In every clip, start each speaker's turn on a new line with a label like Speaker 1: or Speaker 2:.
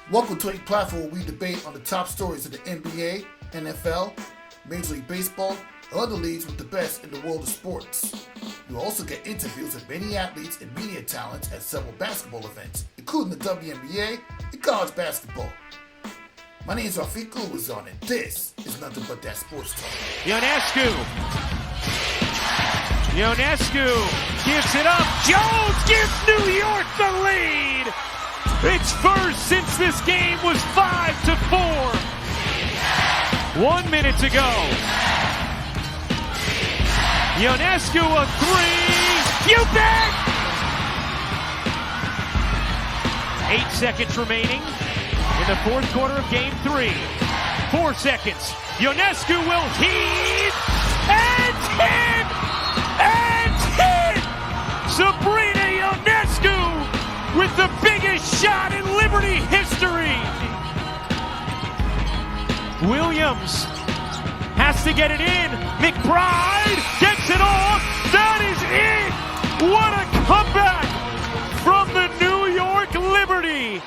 Speaker 1: Welcome to a platform where we debate on the top stories of the NBA, NFL, Major League Baseball, and other leagues with the best in the world of sports. You'll also get interviews with many athletes and media talents at several basketball events, including the WNBA and college basketball. My name is Rafiq Ulazon, and this is Nothing But That Sports Talk.
Speaker 2: Ionescu gives it up. Jones gives New York the lead. It's first since this game was 5-4. 1 minute to go. Ionescu a three. You bet! 8 seconds remaining in the fourth quarter of game 3. 4 seconds. Ionescu will heave and hit! And hit! Sabrina Ionescu with the biggest shot in Liberty history. Williams has to get it in. McBride gets it off. That is it. What a comeback from the New York Liberty.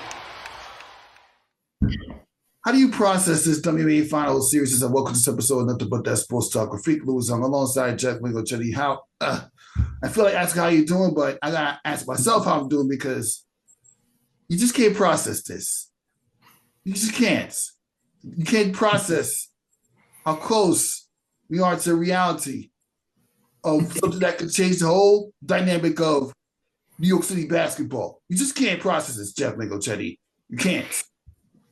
Speaker 1: How do you process this WNBA Finals series? And welcome to this episode of Nothing But That Sports Talk. Rafiq Ulazon alongside Geoff, Magliocchetti. I feel like asking how you're doing, but I gotta ask myself how I'm doing because you just can't process this. You just can't. You can't process how close we are to reality of something that could change the whole dynamic of New York City basketball. You just can't process this, Geoff Magliocchetti. You can't.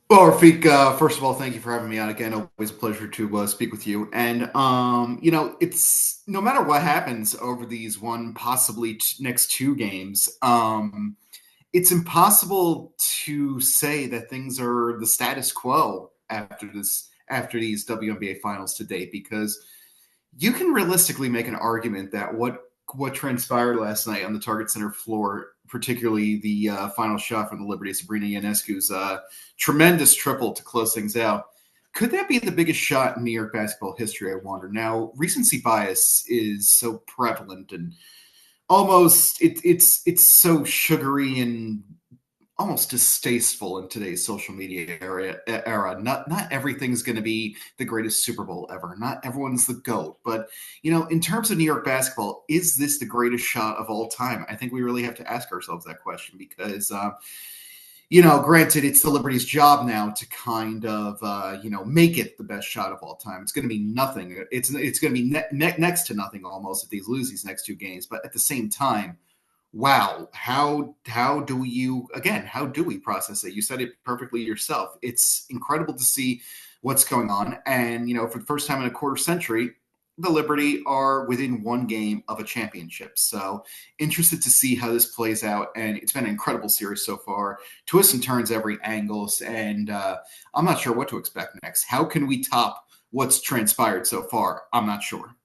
Speaker 3: Well, Rafiq, first of all, thank you for having me on again. Always a pleasure to speak with you. And, it's no matter what happens over these possibly next 2 games, it's impossible to say that things are the status quo after these WNBA finals to date, because you can realistically make an argument that what transpired last night on the Target Center floor, particularly the final shot from the Liberty, Sabrina Ionescu's tremendous triple to close things out. Could that be the biggest shot in New York basketball history, I wonder? Now, recency bias is so prevalent and almost it's so sugary and almost distasteful in today's social media era. Not everything's going to be the greatest Super Bowl ever. Not everyone's the GOAT. But, in terms of New York basketball, is this the greatest shot of all time? I think we really have to ask ourselves that question because, granted, it's the Liberty's job now to kind of, make it the best shot of all time. It's going to be nothing. It's going to be next to nothing almost if they lose these next 2 games. But at the same time, wow, how do we process it? You said it perfectly yourself. It's incredible to see what's going on. And, for the first time in a quarter century, the Liberty are within 1 game of a championship. So interested to see how this plays out. And it's been an incredible series so far. Twists and turns every angle. And I'm not sure what to expect next. How can we top what's transpired so far? I'm not sure.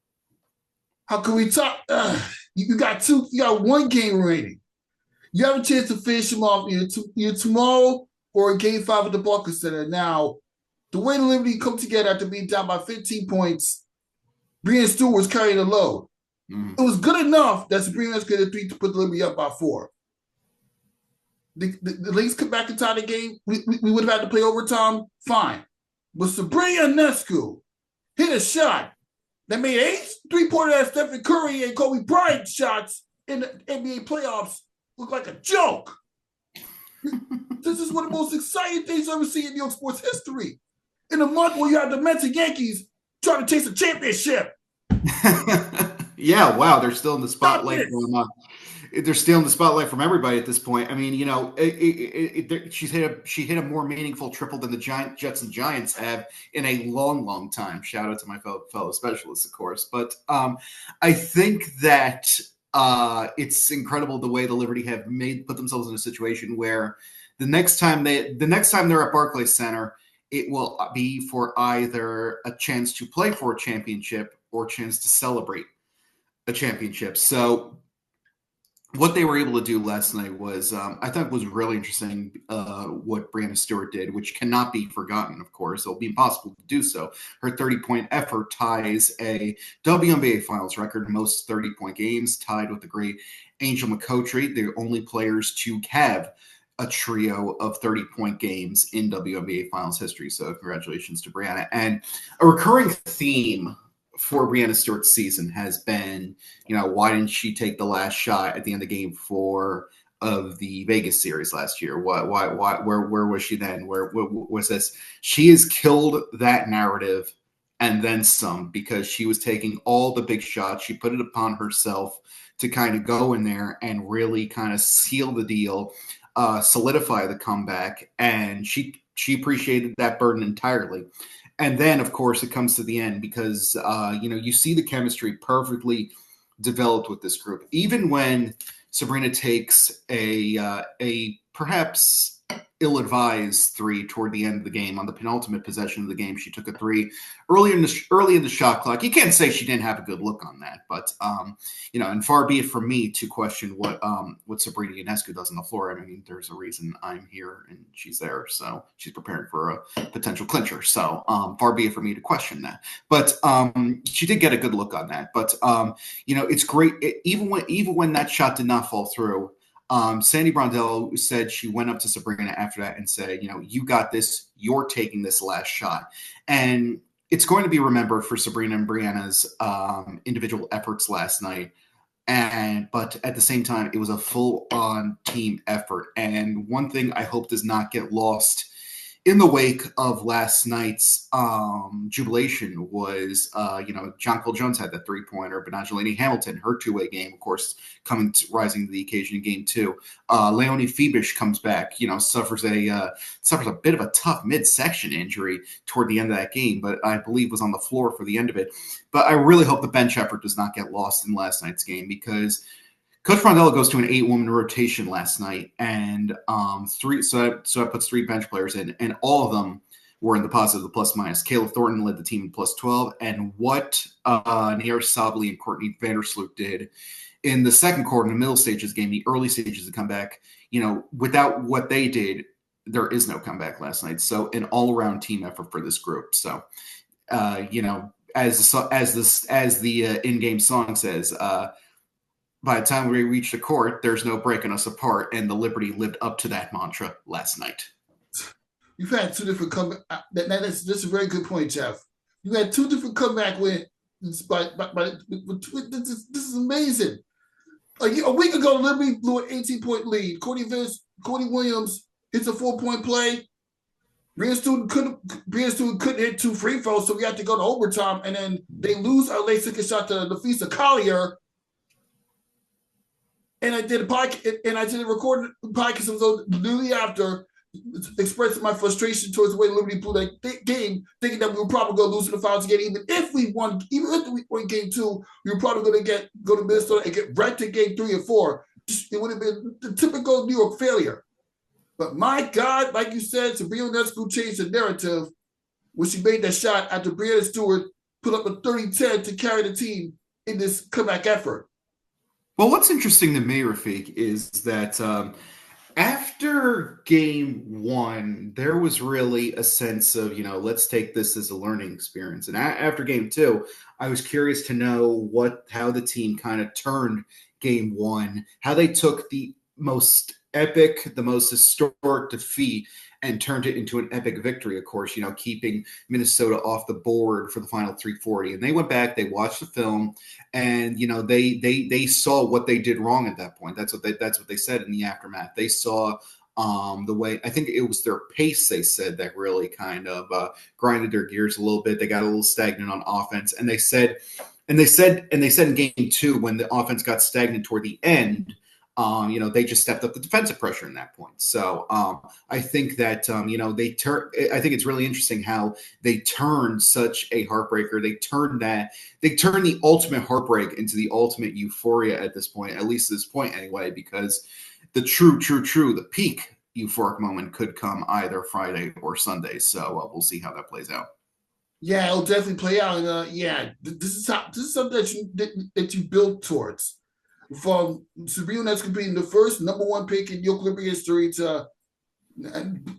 Speaker 1: How can we top? You got 1 game remaining. You have a chance to finish them off either tomorrow or in Game 5 at the Barclays Center. Now, the way the Liberty come together after being down by 15 points, Brian Stewart was carrying the load. It was good enough that Sabrina Ionescu hit a 3 to put the Liberty up by 4. The Lynx come back and tie the game. We would have had to play overtime. Fine. But Sabrina Ionescu hit a shot that made 8 3-pointers at Stephen Curry and Kobe Bryant shots in the NBA playoffs look like a joke. This is one of the most exciting things I've ever seen in New York sports history. In a month where you have the Mets and Yankees trying to chase a championship.
Speaker 3: Yeah, wow, they're still in the spotlight. They're still in the spotlight from everybody at this point. I mean, she hit a more meaningful triple than the Jets and Giants have in a long, long time. Shout out to my fellow specialists, of course. But I think that it's incredible the way the Liberty have put themselves in a situation where the next time they're at Barclays Center, it will be for either a chance to play for a championship or a chance to celebrate a championship. So what they were able to do last night was, I thought was really interesting what Brianna Stewart did, which cannot be forgotten, of course. It'll be impossible to do so. Her 30-point effort ties a WNBA Finals record, most 30-point games, tied with the great Angel McCoughtry, the only players to have a trio of 30-point games in WNBA Finals history. So congratulations to Brianna. And a recurring theme for Breanna Stewart's season has been, why didn't she take the last shot at the end of game 4 of the Vegas series last year? Why, where was she then? Where was this? She has killed that narrative and then some, because she was taking all the big shots. She put it upon herself to kind of go in there and really kind of seal the deal, solidify the comeback. And she appreciated that burden entirely. And then, of course, it comes to the end because, you see the chemistry perfectly developed with this group. Even when Sabrina takes a perhaps ill-advised 3 toward the end of the game, on the penultimate possession of the game, she took a 3 early in the shot clock. You can't say she didn't have a good look on that, but and far be it from me to question what Sabrina Ionescu does on the floor. I mean, there's a reason I'm here and she's there, so she's preparing for a potential clincher. So far be it from me to question that, but she did get a good look on that. But it's great, even when that shot did not fall through. Sandy Brondello said she went up to Sabrina after that and said, you got this, you're taking this last shot. And it's going to be remembered for Sabrina and Brianna's individual efforts last night. But at the same time, it was a full-on team effort. And one thing I hope does not get lost in the wake of last night's jubilation was, John Cole Jones had that 3-pointer, but Angelini Hamilton, her 2-way game, of course, rising to the occasion in game 2. Leonie Febish comes back, suffers a bit of a tough midsection injury toward the end of that game, but I believe was on the floor for the end of it. But I really hope the bench effort does not get lost in last night's game, because Coach Brondello goes to an 8-woman rotation last night, and so that puts 3 bench players in, and all of them were in the positive, the plus minus. Kayla Thornton led the team in plus 12, and what Nair Sably and Courtney Vandersloot did in the second quarter, in the middle stages of the game, the early stages of the comeback, without what they did, there is no comeback last night. So an all-around team effort for this group. So, as the in-game song says, by the time we reach the court, there's no breaking us apart, and the Liberty lived up to that mantra last night.
Speaker 1: You've had 2 different comeback. That's a very good point, Geoff. You had 2 different comeback wins. This is amazing. A week ago, Liberty blew an 18-point lead. Courtney Williams hits a 4-point play. Brianna Stewart couldn't hit 2 free throws, so we had to go to overtime, and then they lose our late second shot to Nafisa Collier. And I did a recorded podcast literally after, expressing my frustration towards the way Liberty blew that game, thinking that we were probably going to lose in the finals again. Even if we won game 2, we were probably going to go to Minnesota and get right to game 3 and 4. It would have been the typical New York failure. But my God, like you said, Sabrina Ionescu changed the narrative when she made that shot after Breanna Stewart put up a 30-10 to carry the team in this comeback effort.
Speaker 3: Well, what's interesting to me, Rafiq, is that after game 1, there was really a sense of, let's take this as a learning experience. And after game 2, I was curious to know how the team kind of turned game 1, how they took the most epic, the most historic defeat and turned it into an epic victory, of course, keeping Minnesota off the board for the final 340. And they went back, they watched the film, and they saw what they did wrong at that point. That's what they said in the aftermath. They saw the way, I think it was their pace, they said, that really kind of grinded their gears a little bit. They got a little stagnant on offense, and they said in game 2, when the offense got stagnant toward the end, they just stepped up the defensive pressure in that point. So I think that, I think it's really interesting how they turned such a heartbreaker. They turned the ultimate heartbreak into the ultimate euphoria at this point, at least at this point anyway, because the the peak euphoric moment could come either Friday or Sunday. So we'll see how that plays out.
Speaker 1: Yeah, it'll definitely play out. And this is something that you build towards. From Sabrina Ionescu being the first number 1 pick in New York Liberty history to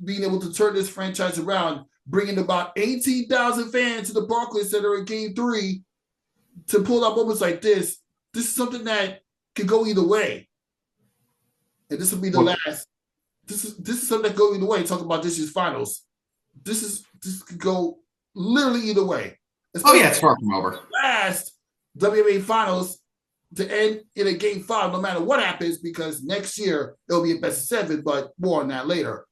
Speaker 1: being able to turn this franchise around, bringing about 18,000 fans to the Barclays Center in game 3 to pull out moments like this. This is something that could go either way. And this will be the last. this is something that goes either way. Talk about this year's finals. This could go literally either way.
Speaker 3: Oh yeah, it's far from over.
Speaker 1: Last WNBA finals to end in a game 5, no matter what happens, because next year it'll be a best of 7, but more on that later.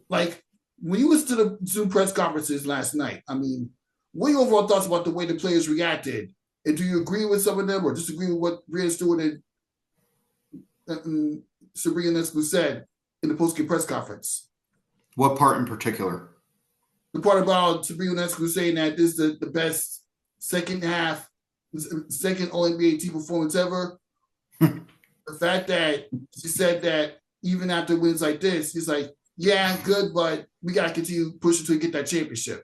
Speaker 1: Like when you listen to the Zoom press conferences last night, I mean, what are your overall thoughts about the way the players reacted? And do you agree with some of them or disagree with what Brianna Stewart and Sabrina Ionescu said in the post-game press conference?
Speaker 3: What part in particular?
Speaker 1: The part about Sabrina Ionescu saying that this is the best second All-NBA team performance ever. The fact that she said that even after wins like this, she's like, yeah, good, but we got to continue pushing to get that championship.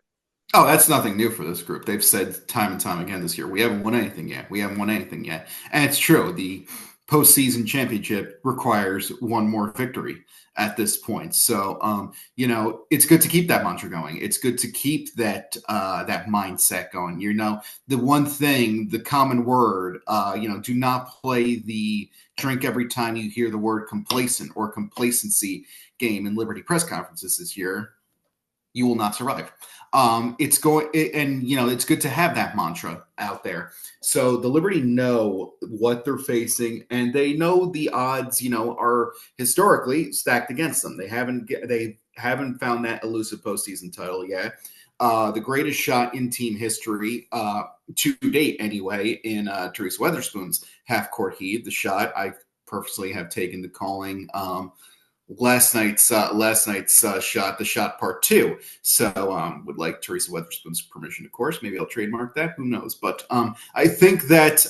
Speaker 3: Oh, that's nothing new for this group. They've said time and time again this year, we haven't won anything yet. And it's true. The postseason championship requires one more victory at this point. So, it's good to keep that mantra going. It's good to keep that mindset going. The one thing, the common word, do not play the drink every time you hear the word complacent or complacency game in Liberty press conferences this year. You will not survive. It's good to have that mantra out there. So the Liberty know what they're facing, and they know the odds, are historically stacked against them. They haven't found that elusive postseason title yet. The greatest shot in team history to date, anyway, in Teresa Weatherspoon's half-court heave. The shot I personally have taken to calling last night's shot, the shot part 2. So would like Teresa Weatherspoon's permission, of course. Maybe I'll trademark that. Who knows? But I think that,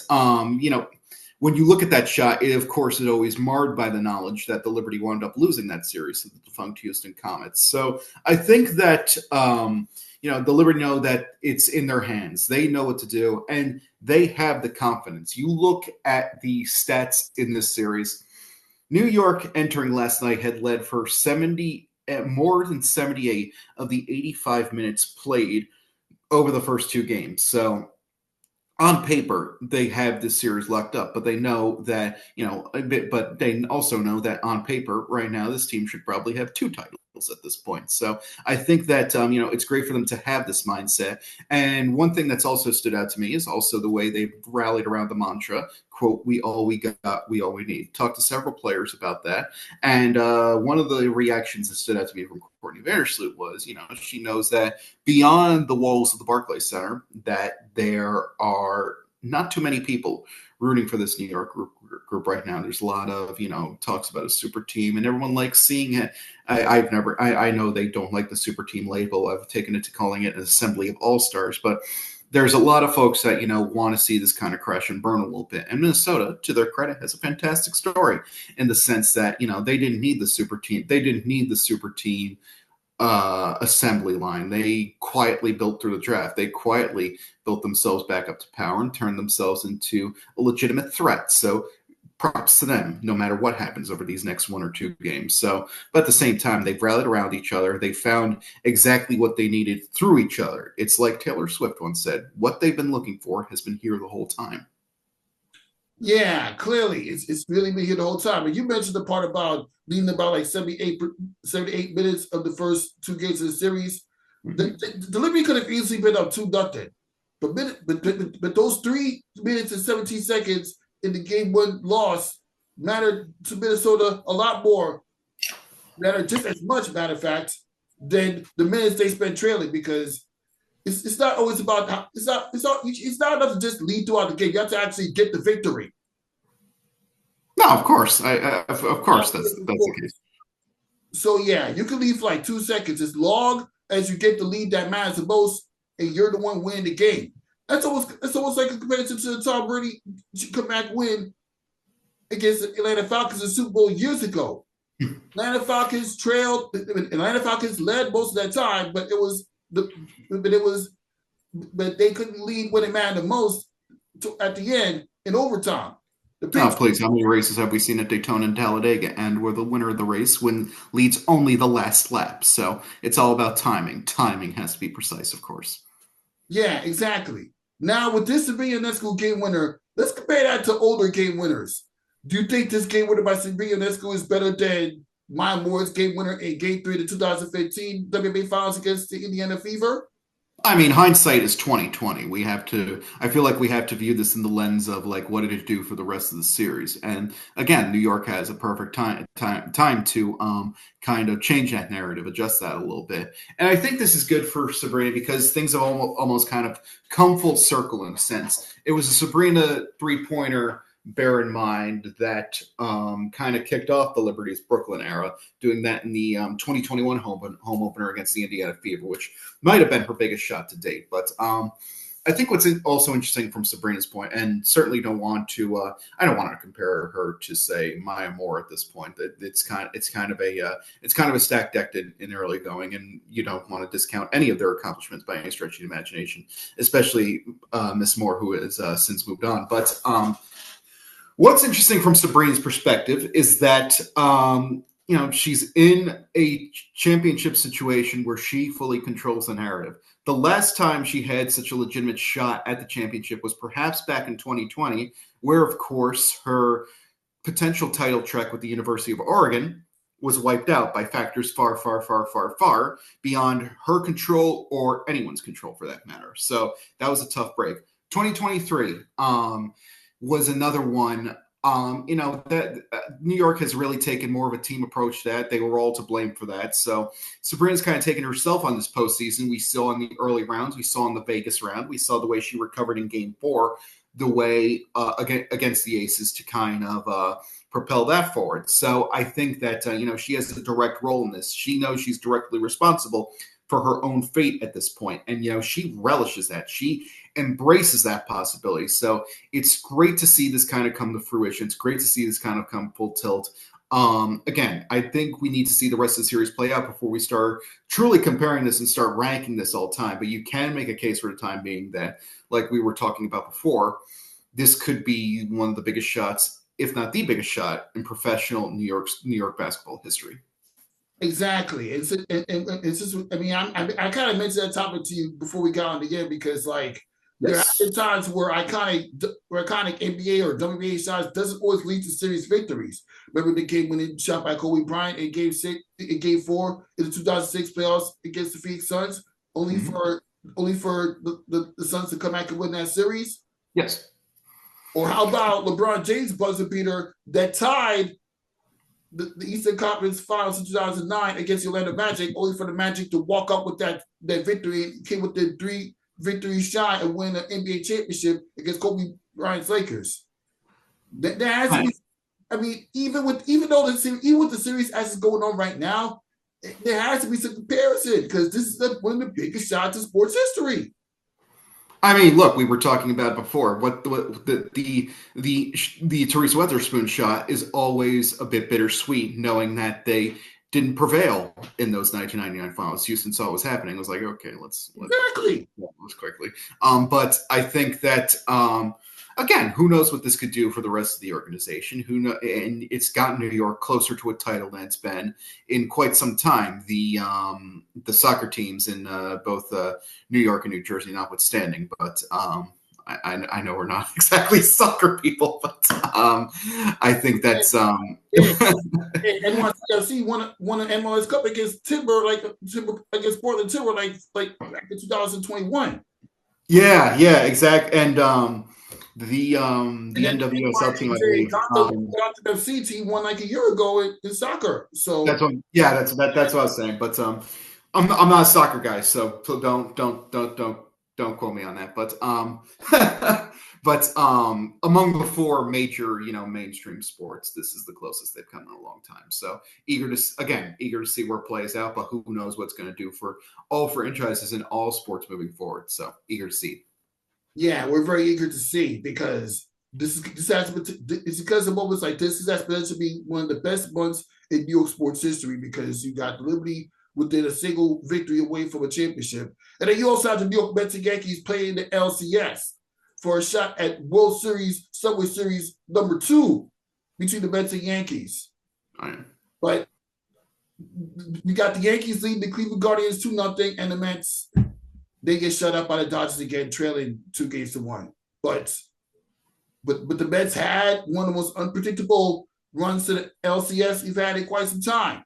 Speaker 3: when you look at that shot, of course, it always marred by the knowledge that the Liberty wound up losing that series to the defunct Houston Comets. So I think that, the Liberty know that it's in their hands. They know what to do, and they have the confidence. You look at the stats in this series. New York entering last night had led for more than 78 of the 85 minutes played over the first 2 games. So on paper, they have this series locked up, but they know that, but they also know that on paper right now, this team should probably have 2 titles at this point. So I think that, it's great for them to have this mindset. And one thing that's also stood out to me is also the way they've rallied around the mantra, quote, we all we got, we all we need. Talked to several players about that. And one of the reactions that stood out to me from Courtney Vandersloot was, she knows that beyond the walls of the Barclays Center, that there are not too many people rooting for this New York group right now. There's a lot of, talks about a super team, and everyone likes seeing it. I know they don't like the super team label. I've taken it to calling it an assembly of all-stars, but there's a lot of folks that, want to see this kind of crash and burn a little bit. And Minnesota, to their credit, has a fantastic story in the sense that, they didn't need the super team. They didn't need the super team assembly line. They quietly built through the draft. They quietly built themselves back up to power and turned themselves into a legitimate threat. So props to them, no matter what happens over these next 1 or 2 games. So, but at the same time, they've rallied around each other. They found exactly what they needed through each other. It's like Taylor Swift once said, what they've been looking for has been here the whole time.
Speaker 1: Yeah, clearly. It's really been here the whole time. And you mentioned the part about leading about like 78 minutes of the first 2 games of the series. Mm-hmm. The Liberty could have easily been up 2-0. But those 3 minutes and 17 seconds in the game 1 loss mattered to Minnesota a lot more, mattered just as much, matter of fact, than the minutes they spent trailing, because it's not always about it's not enough to just lead throughout the game. You have to actually get the victory.
Speaker 3: No, of course. Of course that's the case.
Speaker 1: So yeah, you can lead for like 2 seconds as long as you get the lead that matters the most, and you're the one winning the game. It's almost like a comparison to the Tom Brady comeback win against the Atlanta Falcons in the Super Bowl years ago. Atlanta Falcons trailed. Atlanta Falcons led most of that time, but they couldn't lead when it mattered the most at the end in overtime.
Speaker 3: Please, how many races have we seen at Daytona and Talladega and where the winner of the race leads only the last lap? So it's all about timing. Timing has to be precise, of course.
Speaker 1: Yeah, exactly. Now, with this Sabrina Ionescu game winner, let's compare that to older game winners. Do you think this game winner by Sabrina Ionescu is better than Maya Moore's game winner in Game 3 of the 2015 WNBA Finals against the Indiana Fever?
Speaker 3: I mean, hindsight is 2020. I feel like we have to view this in the lens of like, what did it do for the rest of the series? And again, New York has a perfect time to kind of change that narrative, adjust that a little bit. And I think this is good for Sabrina because things have almost kind of come full circle in a sense. It was a Sabrina 3-pointer, bear in mind, that kind of kicked off the Liberty's Brooklyn era, doing that in the 2021 home opener against the Indiana Fever, which might have been her biggest shot to date. But I think what's also interesting from Sabrina's point, and certainly don't want to, I don't want to compare her to say Maya Moore at this point. It's kind of a stacked deck in early going, and you don't want to discount any of their accomplishments by any stretch of the imagination, especially Miss Moore, who has since moved on. But what's interesting from Sabrina's perspective is that she's in a championship situation where she fully controls the narrative. The last time she had such a legitimate shot at the championship was perhaps back in 2020, where, of course, her potential title trek with the University of Oregon was wiped out by factors far, far, far, far, far beyond her control or anyone's control for that matter. So that was a tough break. 2023 was another one. That New York has really taken more of a team approach to that. They were all to blame for that. So Sabrina's kind of taken herself on this postseason. We saw in the early rounds. We saw in the Vegas round. We saw the way she recovered in Game 4, the way against the Aces to kind of propel that forward. So I think that, she has a direct role in this. She knows she's directly responsible for her own fate at this point. And, she relishes that. She embraces that possibility. So it's great to see this kind of come to fruition. It's great to see this kind of come full tilt. Again, I think we need to see the rest of the series play out before we start truly comparing this and start ranking this all time. But you can make a case for the time being that, like we were talking about before, this could be one of the biggest shots, if not the biggest shot, in professional New York basketball history.
Speaker 1: Exactly. It's just, I kind of mentioned that topic to you before we got on the game because, like, there have been times where iconic NBA or WNBA shots doesn't always lead to series victories. Remember the game winning shot by Kobe Bryant in Game 4 in the 2006 playoffs against the Phoenix Suns, only for the Suns to come back and win that series?
Speaker 3: Yes.
Speaker 1: Or how about LeBron James' buzzer beater that tied the Eastern Conference Finals in 2009 against the Orlando Magic, only for the Magic to walk up with that victory, came with the 3 victories shy and win an NBA championship against Kobe Bryant's Lakers. That has to be. Even with the series as it's going on right now, there has to be some comparison because this is one of the biggest shots in sports history.
Speaker 3: I mean, look, we were talking about before. What the Teresa Weatherspoon shot is always a bit bittersweet, knowing that they didn't prevail in those 1999 finals. Houston saw what was happening. It was like, okay, let's quickly. But I think that again, who knows what this could do for the rest of the organization? And it's gotten New York closer to a title than it's been in quite some time. The soccer teams in both New York and New Jersey, notwithstanding, but I know we're not exactly soccer people, but I think that's
Speaker 1: and NYCFC won an MLS Cup against Timber against Portland Timber like in 2021.
Speaker 3: Yeah, exactly. And the NWSL team, I believe,
Speaker 1: the FC team won like a year ago in soccer. So
Speaker 3: that's what I was saying. But I'm not a soccer guy, so don't quote me on that. But among the 4 major mainstream sports, this is the closest they've come in a long time. So eager to see where it plays out, but who knows what's going to do for all franchises in all sports moving forward. So eager to see.
Speaker 1: Yeah, we're very eager to see because it's because of moments like this. This has to be one of the best months in New York sports history because you got Liberty within a single victory away from a championship, and then you also have the New York Mets and Yankees playing the LCS for a shot at World Series Subway Series number 2 between the Mets and Yankees.
Speaker 3: Right.
Speaker 1: But we got the Yankees leading the Cleveland Guardians 2-0, and the Mets. They get shut up by the Dodgers again, trailing 2-1. But the Mets had one of the most unpredictable runs to the LCS we've had in quite some time.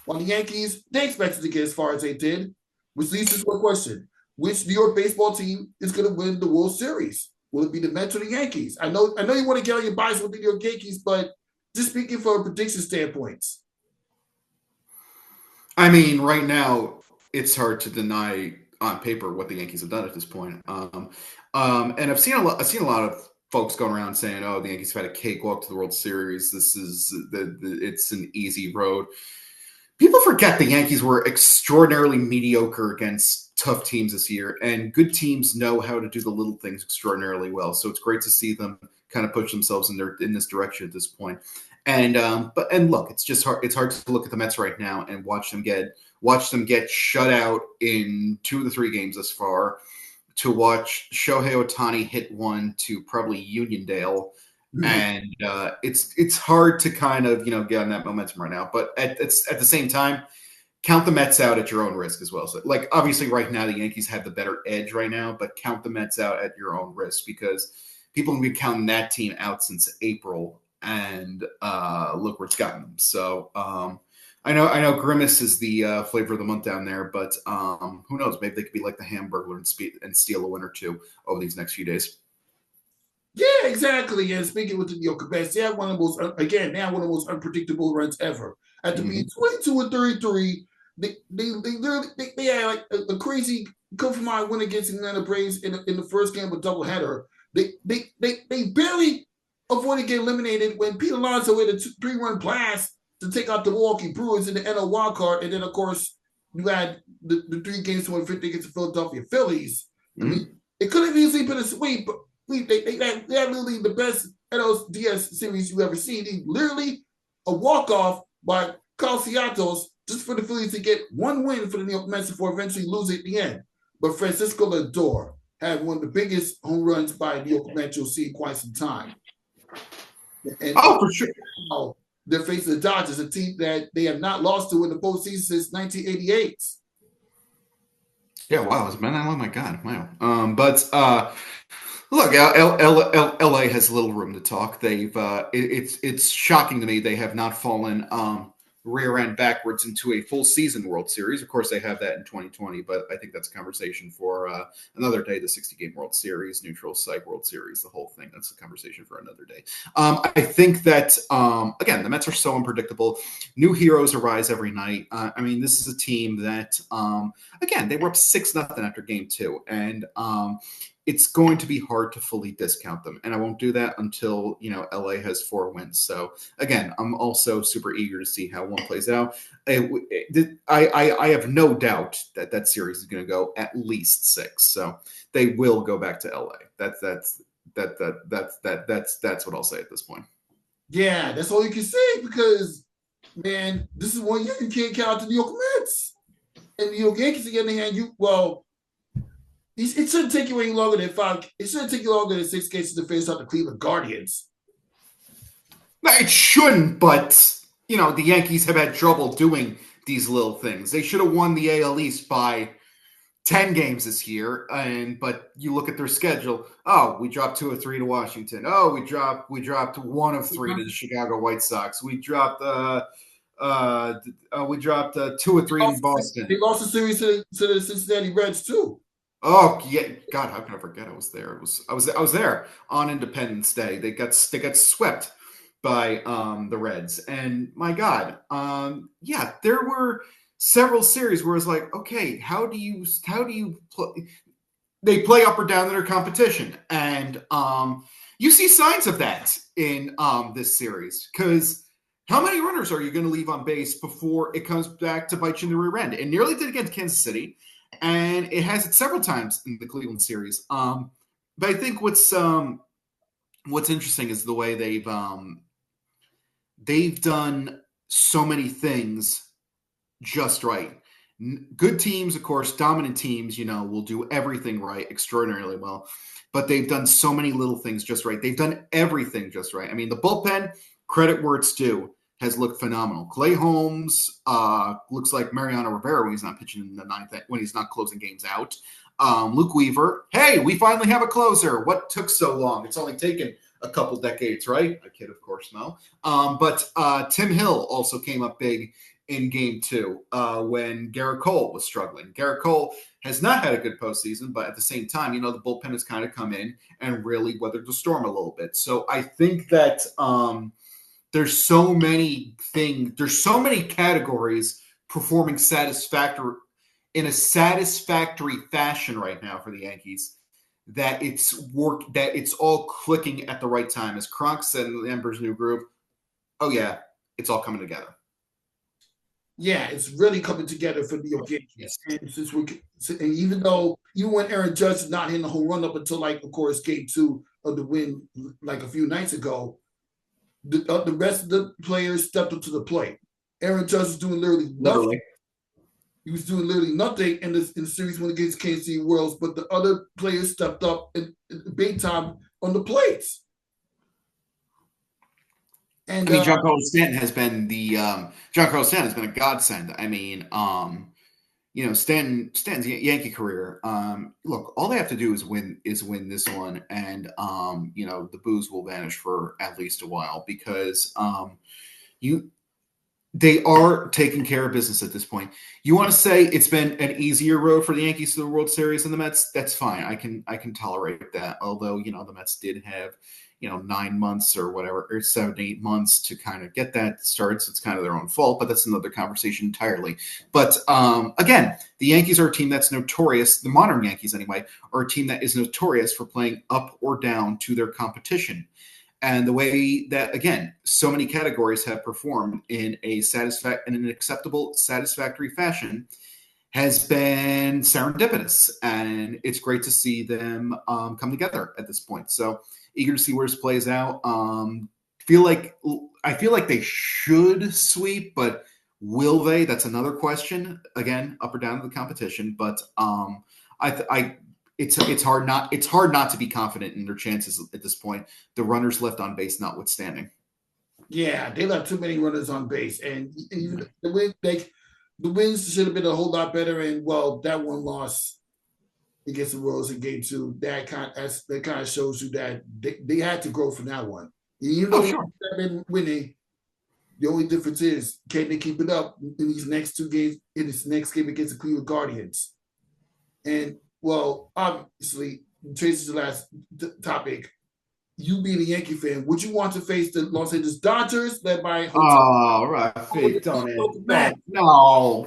Speaker 1: While the Yankees, they expected to get as far as they did, which leads us to a question. Which New York baseball team is going to win the World Series? Will it be the Mets or the Yankees? I know you want to get on your bias with the New York Yankees, but just speaking from a prediction standpoints.
Speaker 3: I mean, right now, it's hard to deny on paper what the Yankees have done at this point. And I've seen a lot of folks going around saying, "Oh, the Yankees have had a cakewalk to the World Series. This is it's an easy road." People forget the Yankees were extraordinarily mediocre against tough teams this year, and good teams know how to do the little things extraordinarily well. So it's great to see them kind of push themselves in this direction at this point. And look, it's just hard. It's hard to look at the Mets right now and watch them get shut out in 2 of the 3 games thus far. To watch Shohei Ohtani hit one to probably Uniondale. And it's hard to kind of get on that momentum right now, but at the same time, count the Mets out at your own risk as well. So, like, obviously, right now the Yankees have the better edge right now, but count the Mets out at your own risk because people have been counting that team out since April, and look where it's gotten them. So I know Grimace is the flavor of the month down there, but who knows? Maybe they could be like the Hamburglar and steal a win or two over these next few days.
Speaker 1: Yeah, exactly. And speaking with the New York Mets, they have one of the most unpredictable runs ever. After being 22-33, they had like a crazy come-from-mind win against the Atlanta Braves in the first game of a doubleheader. They barely avoided getting eliminated when Pete Alonso hit a 3-run blast to take out the Milwaukee Brewers in the NL wildcard, and then of course you had the 3 games to win 50 against the Philadelphia Phillies. I mean, it could have easily been a sweep, but they had literally the best NLDS series you ever seen. They literally a walk-off by Carl Ciatos just for the Phillies to get 1 win for the New York Mets before eventually losing at the end. But Francisco Lindor had one of the biggest home runs by New York Mets you'll see in quite some time. And
Speaker 3: for sure.
Speaker 1: They're facing the Dodgers, a team that they have not lost to in the postseason since 1988.
Speaker 3: Yeah, wow, it's been that long. Oh my God, wow. Look, LA has little room to talk. It's shocking to me they have not fallen rear end backwards into a full season World Series. Of course, they have that in 2020, but I think that's a conversation for another day. The 60-game World Series, neutral site World Series, the whole thing. That's a conversation for another day. I think that again, the Mets are so unpredictable. New heroes arise every night. I mean, this is a team that again, they were up 6-0 after Game 2, and it's going to be hard to fully discount them. And I won't do that until, LA has 4 wins. So again, I'm also super eager to see how one plays out. I have no doubt that series is going to go at least 6. So they will go back to LA. That's what I'll say at this point.
Speaker 1: Yeah, that's all you can say because, man, this is one year you can't count out the New York Mets. And the New York Yankees, again, they hand it shouldn't take you any longer than 5. It shouldn't take you longer than 6 cases to face out the Cleveland Guardians.
Speaker 3: It shouldn't, but the Yankees have had trouble doing these little things. They should have won the AL East by 10 games this year, but you look at their schedule. Oh, we dropped 2 of 3 to Washington. Oh, we dropped 1 of 3 to the Chicago White Sox. We dropped 2 or 3 in Boston.
Speaker 1: They lost the series to the Cincinnati Reds too.
Speaker 3: Oh yeah, God! How can I forget? I was there. I was there on Independence Day. They got swept by the Reds, and my God, yeah, there were several series where it's like, okay, how do you play? They play up or down to their competition, and you see signs of that in this series because. How many runners are you going to leave on base before it comes back to bite you in the rear end? It nearly did against Kansas City, and it has it several times in the Cleveland series. But I think what's interesting is the way they've done so many things just right. Good teams, of course, dominant teams, will do everything right, extraordinarily well. But they've done so many little things just right. They've done everything just right. I mean, the bullpen, credit where it's due, has looked phenomenal. Clay Holmes looks like Mariano Rivera when he's not pitching in the 9th, when he's not closing games out. Luke Weaver, hey, we finally have a closer. What took so long? It's only taken a couple decades, right? A kid, of course, no. But Tim Hill also came up big in Game 2 when Garrett Cole was struggling. Garrett Cole has not had a good postseason, but at the same time, the bullpen has kind of come in and really weathered the storm a little bit. So I think that there's so many categories performing in a satisfactory fashion right now for the Yankees, that it's all clicking at the right time. As Kronk said in the Ember's new group, oh yeah, it's all coming together.
Speaker 1: Yeah, it's really coming together for the Yankees.
Speaker 3: Yes.
Speaker 1: And even when Aaron Judge is not hitting the home run up until, of course, Game 2 of the win, a few nights ago, the rest of the players stepped up to the plate. Aaron Judge was doing literally nothing. He was doing literally nothing in the series when against Kansas City Royals, but the other players stepped up in big time on the plates. And
Speaker 3: Giancarlo Stanton has been a godsend. Stanton's Yankee career. Look, all they have to do is win this one, and the booze will vanish for at least a while, because they are taking care of business at this point. You want to say it's been an easier road for the Yankees to the World Series than the Mets? That's fine. I can tolerate that. Although, the Mets did have, 9 months or whatever, or 7 to 8 months to kind of get that started. So it's kind of their own fault, but that's another conversation entirely. But again, the Yankees are a team that's notorious, the modern Yankees anyway, are a team that is notorious for playing up or down to their competition. And the way that, again, so many categories have performed in an acceptable, satisfactory fashion has been serendipitous. And it's great to see them come together at this point. So eager to see where this plays out. I feel like they should sweep, but will they? That's another question. Again, up or down to the competition. But it's hard not to be confident in their chances at this point. The runners left on base notwithstanding.
Speaker 1: Yeah, they left too many runners on base, and even the wins should have been a whole lot better. And that one loss against the Royals in Game 2, that kind of shows you that they had to grow from that one. Even though they've been winning, the only difference is, can they keep it up in these next 2 games? In this next game against the Cleveland Guardians, and obviously, Tracy's the last topic. You being a Yankee fan, would you want to face the Los Angeles Dodgers led by?
Speaker 3: Oh, Rafi,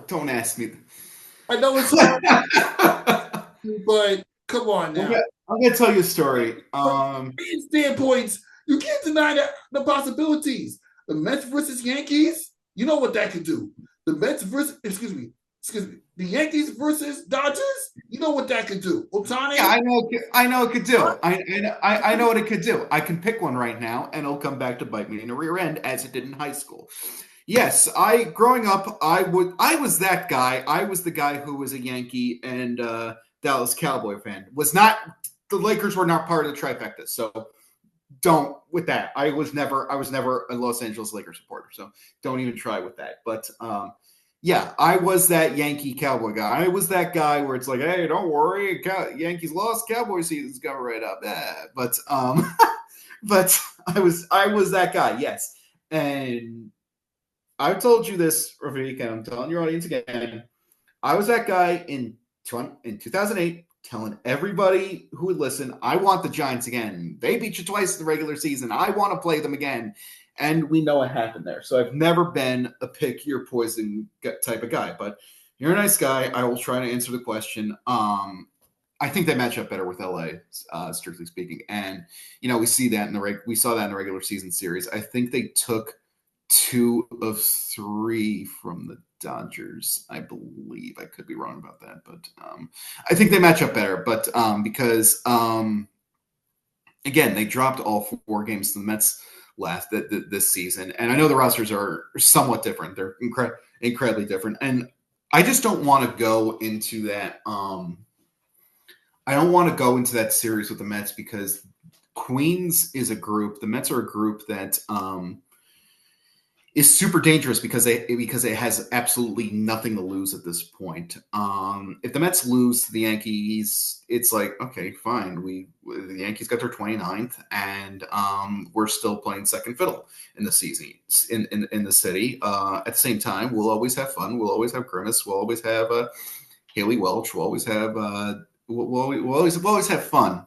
Speaker 3: don't ask me.
Speaker 1: I know it's hard, but come on now.
Speaker 3: I'm gonna tell you a story.
Speaker 1: From standpoints, you can't deny the possibilities. The Mets versus Yankees, you know what that could do. The Yankees versus Dodgers, you know what that could do. Ohtani.
Speaker 3: Yeah, I know it could do. I know what it could do. I can pick one right now, and it'll come back to bite me in the rear end, as it did in high school. Yes, growing up, I was that guy. I was the guy who was a Yankee and Dallas Cowboy fan. The Lakers were not part of the trifecta, so don't with that. I was never a Los Angeles Lakers supporter, so don't even try with that. But yeah, I was that Yankee Cowboy guy. I was that guy where it's like, hey, don't worry, Yankees lost, Cowboy season's coming right up. But but I was that guy, yes. And I've told you this, Rafiq, and I'm telling your audience again. I was that guy in 2008, telling everybody who would listen, I want the Giants again. They beat you twice in the regular season. I want to play them again. And we know what happened there. So I've never been a pick your poison type of guy. But you're a nice guy. I will try to answer the question. I think they match up better with LA, strictly speaking. And, we see that we saw that in the regular season series. I think they took 2 of 3 from the Dodgers, I believe. I could be wrong about that, but I think they match up better. But because again, they dropped all 4 games to the Mets this season, and I know the rosters are somewhat different. They're incredibly different, and I just don't want to go into that. I don't want to go into that series with the Mets because Queens is a group. The Mets are a group that is super dangerous because it has absolutely nothing to lose at this point. If the Mets lose to the Yankees, it's like, okay, fine. The Yankees got their 29th, and we're still playing second fiddle in the season in the city. At the same time, we'll always have fun. We'll always have Grimace. We'll always have Haley Welch. We'll always have we'll always have fun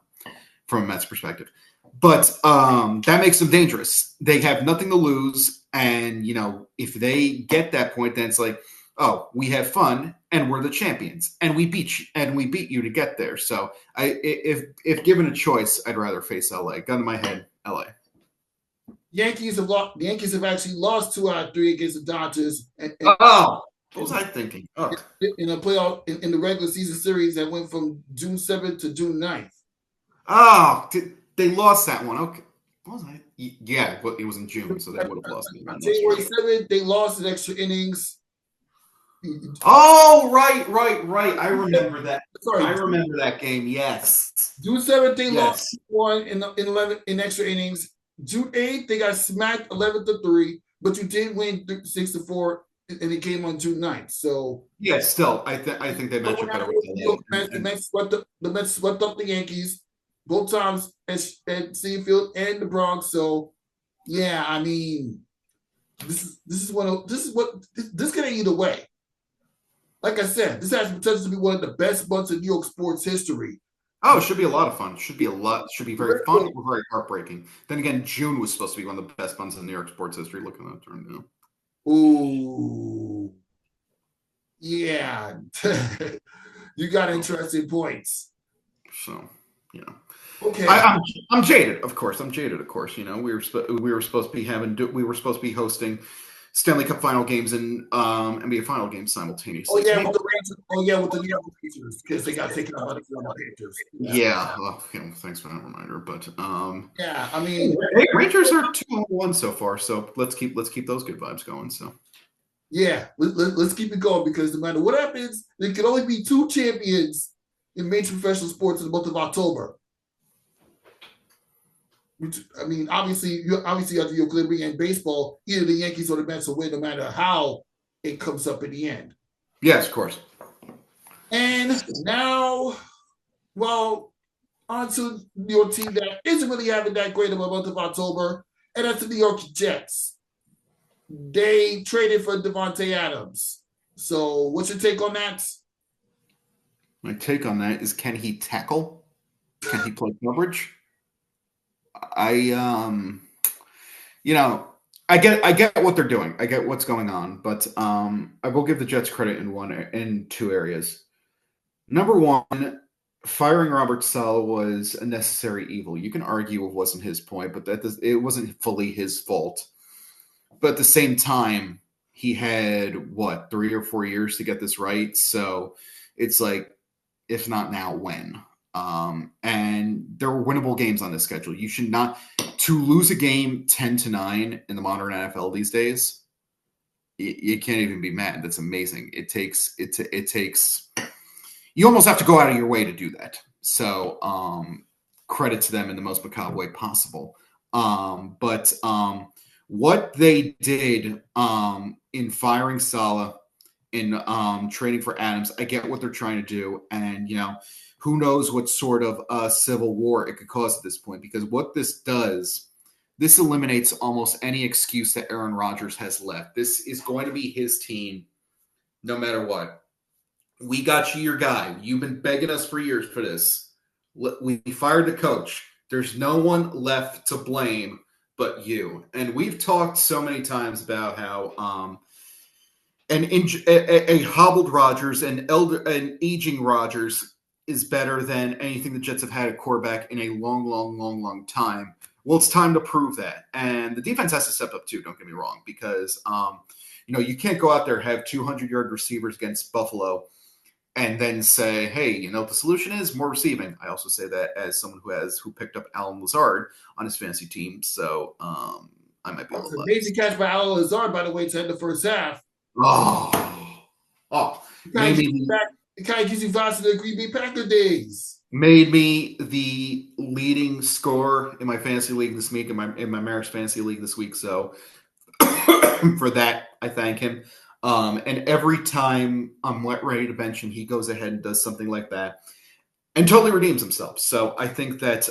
Speaker 3: from a Mets perspective. But that makes them dangerous. They have nothing to lose. And, if they get that point, then it's like, oh, we have fun and we're the champions and we beat you to get there. So if given a choice, I'd rather face LA. Gun to my head, LA.
Speaker 1: Yankees have actually lost 2 out of 3 against the Dodgers.
Speaker 3: What was I thinking? Oh.
Speaker 1: In a playoff in the regular season series that went from June 7th to June 9th.
Speaker 3: Oh, they lost that one. Okay. What was I? Yeah, but it was in June, so they would have lost.
Speaker 1: January 7th, they lost in extra innings.
Speaker 3: Oh, right. I remember that. Sorry, I remember that game. Yes.
Speaker 1: June 7th, they lost 1 in extra innings. June 8th, they got smacked 11-3, but you did win 6-4 in the game on June 9th. So
Speaker 3: yeah, still, I think they match up better with
Speaker 1: the Mets swept up the Yankees both times at Citi Field and the Bronx. So yeah, I mean, this could end either way. Like I said, this has potential to be one of the best months in New York sports history.
Speaker 3: Oh, it should be a lot of fun. Should be very fun or very heartbreaking. Then again, June was supposed to be one of the best months in New York sports history. Looking at that right now.
Speaker 1: Ooh, yeah, you got interesting points.
Speaker 3: So,
Speaker 1: okay.
Speaker 3: I'm jaded, of course. We were supposed to be hosting Stanley Cup final games and NBA final games simultaneously.
Speaker 1: With the Rangers. With the New York Rangers, because they got taken out by the Florida Panthers.
Speaker 3: Yeah. Well, thanks for that reminder. But
Speaker 1: I mean,
Speaker 3: Rangers are 2-1 so far, so let's keep those good vibes going. So
Speaker 1: yeah, let's keep it going, because no matter what happens, there can only be 2 champions in major professional sports in the month of October. I mean, obviously you have the equilibrium in baseball. Either the Yankees or the Mets will win, no matter how it comes up in the end.
Speaker 3: Yes, of course.
Speaker 1: And now, on to your team that isn't really having that great of a month of October, and that's the New York Jets. They traded for Devontae Adams. So what's your take on that?
Speaker 3: My take on that is, can he tackle? Can he play coverage? I get what they're doing. I get what's going on, but I will give the Jets credit in 2 areas. Number 1, firing Robert Saleh was a necessary evil. You can argue it wasn't his point, but it wasn't fully his fault. But at the same time, he had 3 or 4 years to get this right. So it's like, if not now, when? And there were winnable games on this schedule. You should not to lose a game 10-9 in the modern NFL these days. You can't even be mad. That's amazing. It takes you almost have to go out of your way to do that. So credit to them in the most macabre way possible. But what they did in firing Saleh, in trading for Adams, I get what they're trying to do, and who knows what sort of civil war it could cause at this point, because what this does, this eliminates almost any excuse that Aaron Rodgers has left. This is going to be his team no matter what. We got you your guy. You've been begging us for years for this. We fired the coach. There's no one left to blame but you. And we've talked so many times about how a hobbled Rodgers, an aging Rodgers, is better than anything the Jets have had at quarterback in a long time. Well, it's time to prove that. And the defense has to step up too, don't get me wrong, because you can't go out there, have 200-yard receivers against Buffalo and then say, hey, the solution is more receiving. I also say that as someone who picked up Alan Lazard on his fantasy team. So I might be a little
Speaker 1: amazing catch by Alan Lazard, by the way, to end the first half. It kind of gives you vibes to the Green Bay Packer days.
Speaker 3: Made me the leading scorer in my fantasy league this week, in my Mariners fantasy league this week. So For that, I thank him. And every time I'm ready to bench him, he goes ahead and does something like that and totally redeems himself. So I think that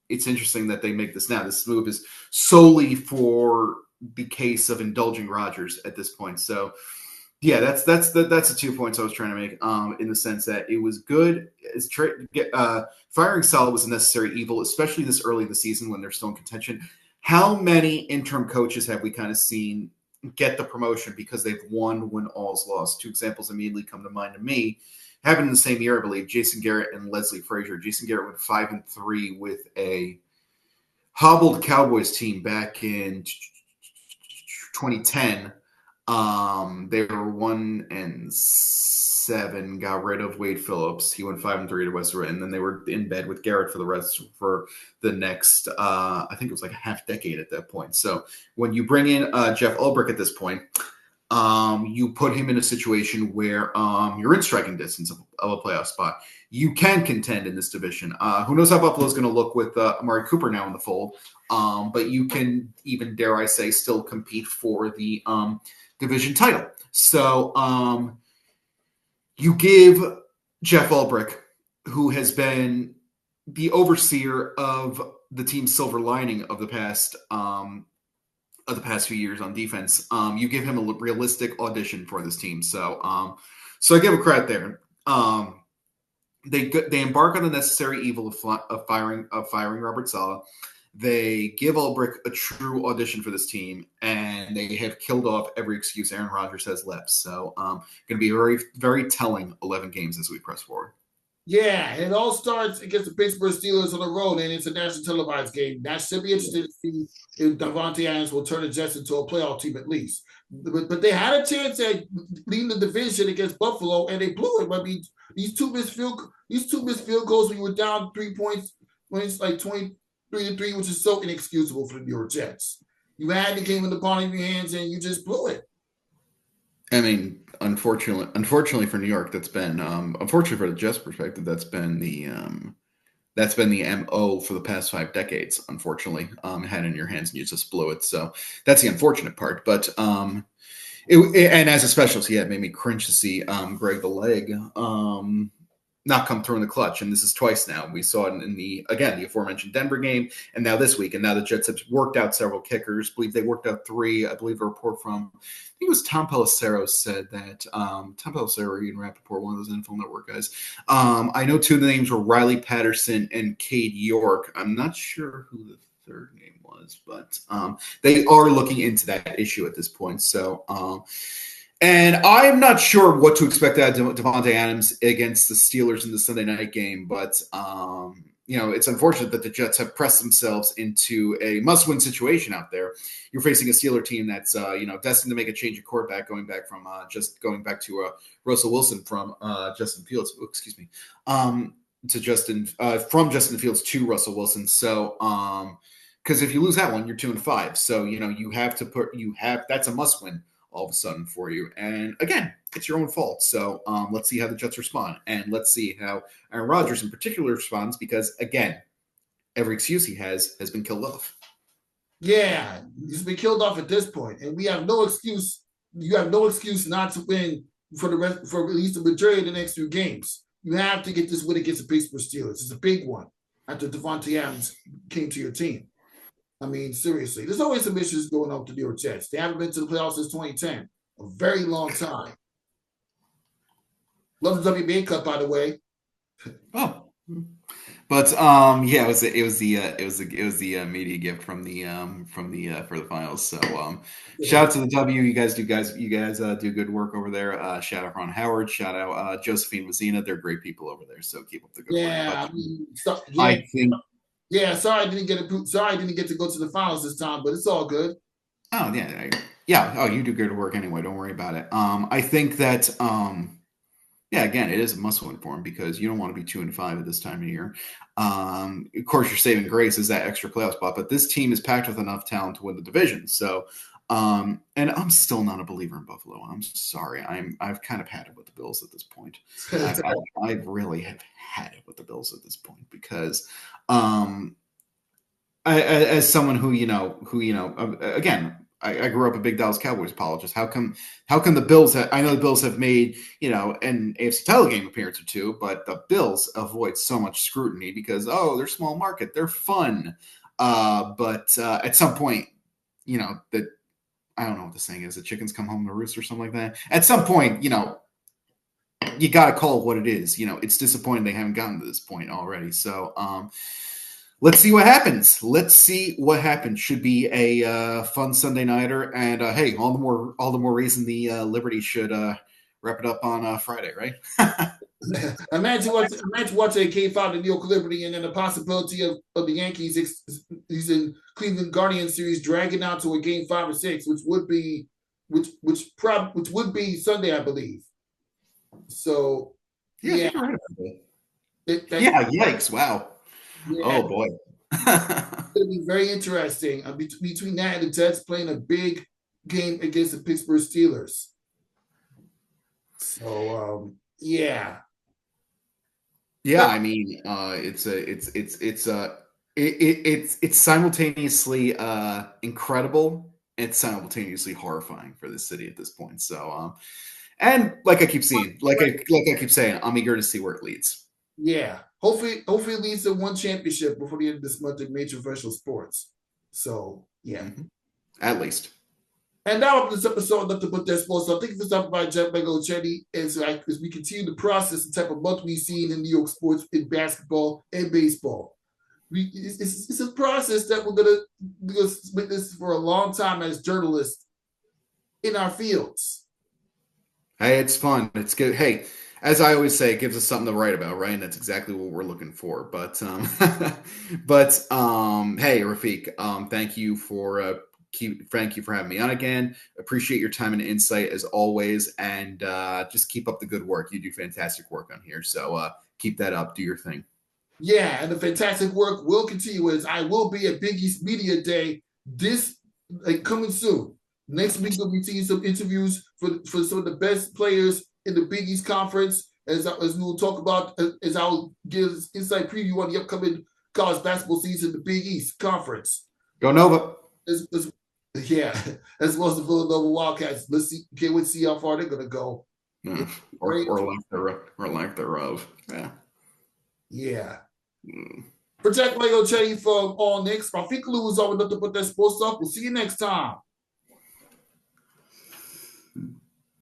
Speaker 3: it's interesting that they make this now. This move is solely for the case of indulging Rodgers at this point. So yeah, that's the 2 points I was trying to make. In the sense that it was good. Firing Saleh was a necessary evil, especially this early in the season when they're still in contention. How many interim coaches have we kind of seen get the promotion because they've won when all's lost? 2 examples immediately come to mind to me. Happened in the same year, I believe. Jason Garrett and Leslie Frazier. Jason Garrett went 5-3 with a hobbled Cowboys team back in 2010. They were 1-7. Got rid of Wade Phillips. He went 5-3 to West, and then they were in bed with Garrett for the next. I think it was like a half decade at that point. So when you bring in Geoff Ulbrich at this point, you put him in a situation where you're in striking distance of a playoff spot. You can contend in this division. Who knows how Buffalo's going to look with Amari Cooper now in the fold? But you can even, dare I say, still compete for the division title. So you give Geoff Ulbrich, who has been the overseer of the team's silver lining of the past few years on defense, you give him a realistic audition for this team. So I give a credit there. They embark on the necessary evil of firing Robert Saleh. They give Ulbrich a true audition for this team, and they have killed off every excuse Aaron Rodgers has left. So going to be a very, very telling 11 games as we press forward.
Speaker 1: Yeah, it all starts against the Pittsburgh Steelers on the road, and it's a national televised game. That should be interesting to see if Davante Adams will turn the Jets into a playoff team at least. But they had a chance at leading the division against Buffalo, and they blew it. I mean, these two missed field goals when you were down 3 points when it's like 23-3, which is so inexcusable for the New York Jets. You had the game in the palm of your hands, and you just blew it.
Speaker 3: I mean, unfortunately for New York, that's been unfortunately for the Jets' perspective, that's been the MO for the past 5 decades. Unfortunately, had it in your hands and you just blew it. So that's the unfortunate part. But and as a specialist, yeah, it made me cringe to see Greg the Leg not come through in the clutch. And this is twice now. We saw it in the aforementioned Denver game, and now this week. And now the Jets have worked out several kickers. I believe they worked out 3. I believe a report from, I think it was Tom Pelissero said that, Tom Pelissero, Ian Rappaport, one of those Info Network guys. I know 2 of the names were Riley Patterson and Cade York. I'm not sure who the third name was, but they are looking into that issue at this point. So, and I'm not sure what to expect out of Davante Adams against the Steelers in the Sunday night game, but it's unfortunate that the Jets have pressed themselves into a must-win situation out there. You're facing a Steeler team that's destined to make a change of quarterback, going back to Russell Wilson from Justin Fields. Oh, excuse me, from Justin Fields to Russell Wilson. So because if you lose that one, you're 2-5. So you have that's a must-win all of a sudden for you. And again, it's your own fault. So let's see how the Jets respond. And let's see how Aaron Rodgers in particular responds, because again, every excuse he has been killed off.
Speaker 1: Yeah, he's been killed off at this point. And we have no excuse. You have no excuse not to win for at least the majority of the next 2 games. You have to get this win against the Pittsburgh Steelers. It's a big one after Davante Adams came to your team. I mean, seriously, there's always some issues going on with the New York Jets. They haven't been to the playoffs since 2010, a very long time. Love the WBA Cup, by the way.
Speaker 3: Oh, but it was the media gift for the finals. So shout out to the W. You guys do good work over there. Shout out Ron Howard. Shout out Josephine Mazina. They're great people over there. So keep up the good work.
Speaker 1: Yeah,
Speaker 3: I think.
Speaker 1: Yeah, sorry I didn't get to go to the finals this time, but it's all good.
Speaker 3: Oh yeah. Oh, you do good work anyway. Don't worry about it. I think that again, it is a must-win for him because you don't want to be 2-5 at this time of year. Of course, your saving grace is that extra playoff spot, but this team is packed with enough talent to win the division. So, and I'm still not a believer in Buffalo. I'm sorry. I've kind of had it with the Bills at this point. I really have had it with the Bills at this point because as someone who again, I grew up a big Dallas Cowboys apologist. How come the Bills? I know the Bills have made an AFC title game appearance or two, but the Bills avoid so much scrutiny because they're small market, they're fun, but at some point, that I don't know what the saying is. The chickens come home to roost or something like that. At some point, you got to call it what it is. It's disappointing they haven't gotten to this point already. So let's see what happens. Should be a fun Sunday nighter. And hey, all the more reason the Liberty should wrap it up on Friday, right?
Speaker 1: Imagine watching a Game 5 of New York Liberty, and then the possibility of the Yankees in Cleveland Guardians series dragging out to a Game 5 or 6, which would be Sunday, I believe. So
Speaker 3: yeah. Right yikes! Wow. Yeah. Oh boy.
Speaker 1: It's going to be very interesting between that and the Jets playing a big game against the Pittsburgh Steelers. So yeah.
Speaker 3: I mean, it's simultaneously incredible and simultaneously horrifying for the city at this point. So, and like I keep saying, I'm eager to see where it leads.
Speaker 1: Yeah, hopefully it leads to one championship before the end of this month in major professional sports. So yeah,
Speaker 3: at least.
Speaker 1: And now up this episode of the Put That Sports. So thank you for stopping by, Geoff Magliocchetti, as we continue to process the type of month we've seen in New York sports, in basketball and baseball. It's a process that we're gonna witness for a long time as journalists in our fields.
Speaker 3: Hey, it's fun. It's good. Hey, as I always say, it gives us something to write about, right? And that's exactly what we're looking for. But hey, Rafiq, thank you for having me on again. Appreciate your time and insight as always, and just keep up the good work. You do fantastic work on here, so keep that up. Do your thing.
Speaker 1: Yeah, and the fantastic work will continue as I will be at Big East Media Day coming soon. Next week we'll be seeing some interviews for some of the best players in the Big East Conference, as we will talk about, as I'll give inside preview on the upcoming college basketball season, the Big East Conference.
Speaker 3: Go Nova!
Speaker 1: As well as the Villanova Wildcats. Let's see, can't wait to see how far they're going to go.
Speaker 3: Or lack thereof. Yeah.
Speaker 1: Yeah. For Geoff Magliocchetti from All Knicks, Rafiq Lou is always enough to put that sports up. We'll see you next time.